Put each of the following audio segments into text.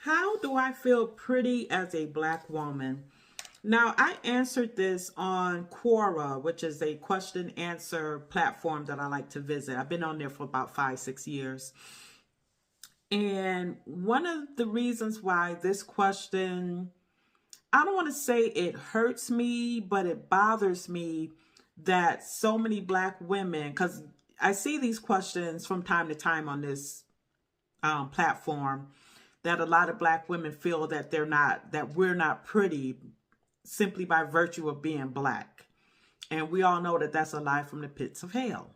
How do I feel pretty as a black woman? Now, I answered this on Quora, which is a question answer platform that I like to visit. I've been on there for about 5, 6 years. And one of the reasons why this question, I don't want to say it hurts me, but it bothers me that so many black women, because I see these questions from time to time on this platform, that a lot of black women feel that we're not pretty simply by virtue of being black. And we all know that that's a lie from the pits of hell.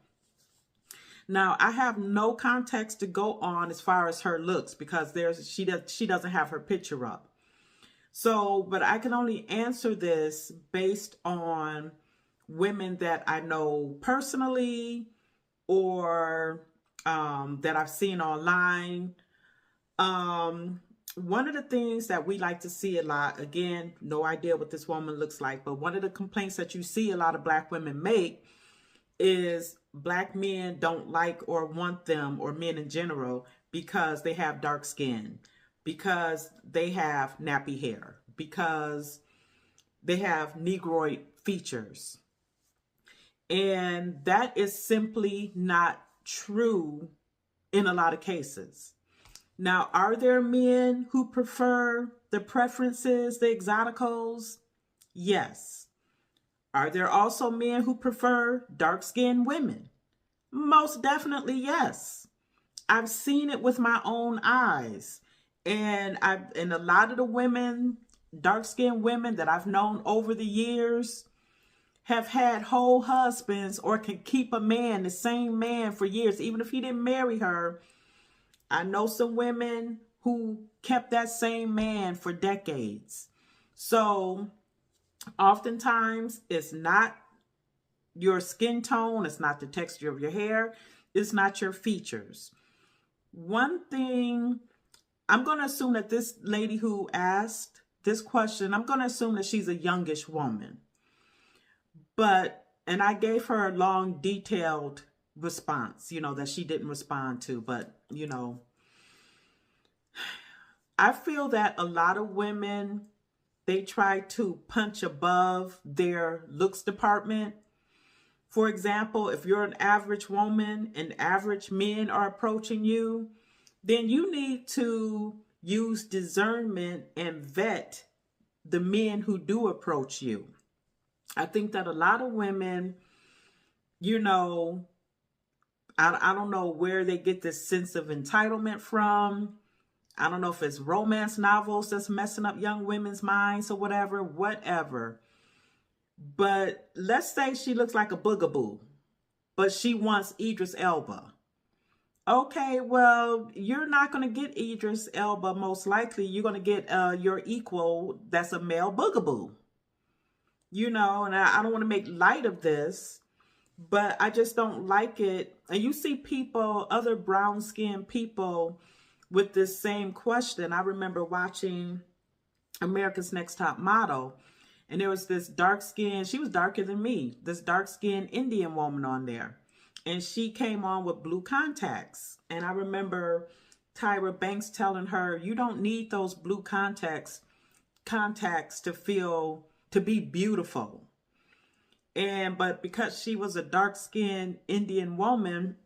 Now, I have no context to go on as far as her looks because she doesn't have her picture up. So, but I can only answer this based on women that I know personally or that I've seen online. One of the things that we like to see a lot, again, no idea what this woman looks like, but one of the complaints that you see a lot of black women make is black men don't like or want them, or men in general, because they have dark skin, because they have nappy hair, because they have negroid features. And that is simply not true in a lot of cases. Now, are there men who prefer the preferences, the exoticals? Yes. Are there also men who prefer dark-skinned women? Most definitely, yes. I've seen it with my own eyes. And a lot of the women, dark-skinned women that I've known over the years, have had whole husbands or can keep a man, the same man, for years, even if he didn't marry her. I know some women who kept that same man for decades. So oftentimes it's not your skin tone, it's not the texture of your hair, it's not your features. One thing, I'm going to assume that this lady who asked this question, I'm going to assume that she's a youngish woman. And I gave her a long, detailed response, that she didn't respond to. But, I feel that a lot of women, they try to punch above their looks department. For example, if you're an average woman and average men are approaching you, then you need to use discernment and vet the men who do approach you. I think that a lot of women, I don't know where they get this sense of entitlement from. I don't know if it's romance novels that's messing up young women's minds or whatever. But let's say she looks like a boogaboo, but she wants Idris Elba. Okay, well, you're not going to get Idris Elba. Most likely, you're going to get your equal that's a male boogaboo. And I don't want to make light of this, but I just don't like it. And you see people, other brown-skinned people, with this same question. I remember watching America's Next Top Model, and there was this dark-skinned, she was darker than me, this dark-skinned Indian woman on there. And she came on with blue contacts. And I remember Tyra Banks telling her, you don't need those blue contacts to be beautiful. But because she was a dark-skinned Indian woman,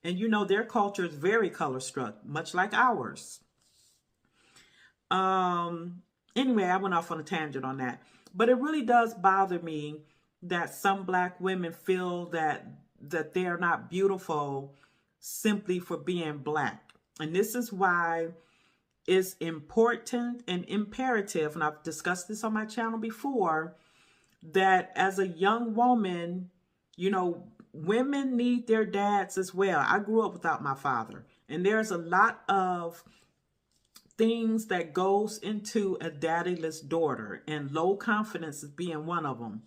and their culture is very color struck, much like ours. Anyway, I went off on a tangent on that. But it really does bother me that some black women feel that they're not beautiful simply for being black. And this is why it's important and imperative, and I've discussed this on my channel before, that as a young woman, women need their dads as well. I grew up without my father, and there's a lot of things that goes into a daddyless daughter, and low confidence is being one of them,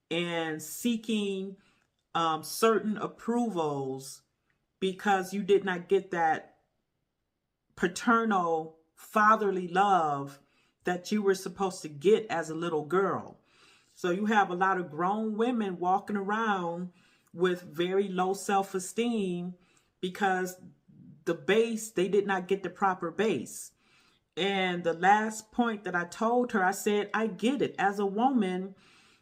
and seeking certain approvals because you did not get that paternal fatherly love that you were supposed to get as a little girl. So you have a lot of grown women walking around with very low self-esteem because they did not get the proper base. And the last point that I told her, I said, I get it. As a woman,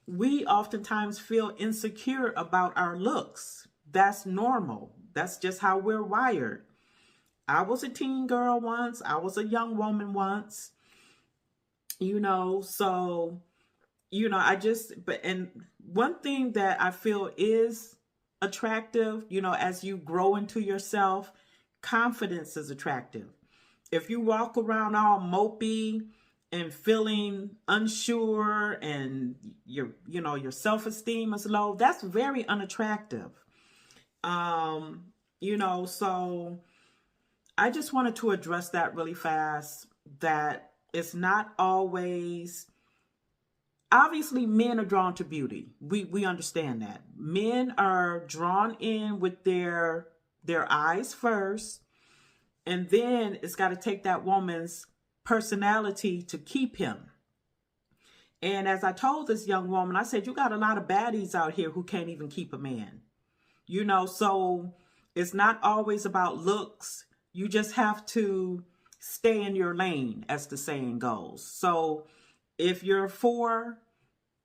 we oftentimes feel insecure about our looks. That's normal. That's just how we're wired. I was a teen girl once. I was a young woman once, so, and one thing that I feel is attractive, as you grow into yourself, confidence is attractive. If you walk around all mopey and feeling unsure and your self-esteem is low, that's very unattractive. So I just wanted to address that really fast, that it's not always, obviously men are drawn to beauty. We understand that. Men are drawn in with their eyes first, and then it's got to take that woman's personality to keep him. And as I told this young woman, I said, you got a lot of baddies out here who can't even keep a man. So it's not always about looks. You just have to stay in your lane, as the saying goes. So if you're a 4,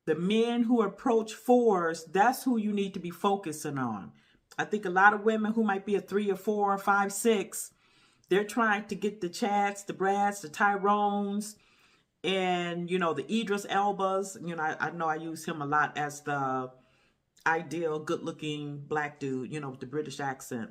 the men who approach 4s, that's who you need to be focusing on. I think a lot of women who might be a 3 or 4 or 5, 6, they're trying to get the Chads, the Brads, the Tyrones, and, the Idris Elbas. I know I use him a lot as the ideal good-looking black dude, with the British accent.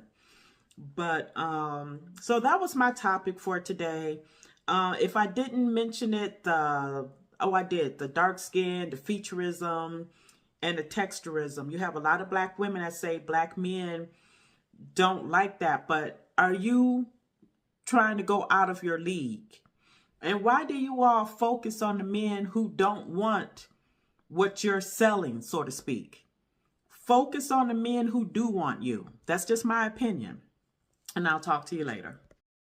But so that was my topic for today. If I didn't mention it, I did. The dark skin, the featureism, and the texturism. You have a lot of black women that say black men don't like that. But are you trying to go out of your league? And why do you all focus on the men who don't want what you're selling, so to speak? Focus on the men who do want you. That's just my opinion. And I'll talk to you later.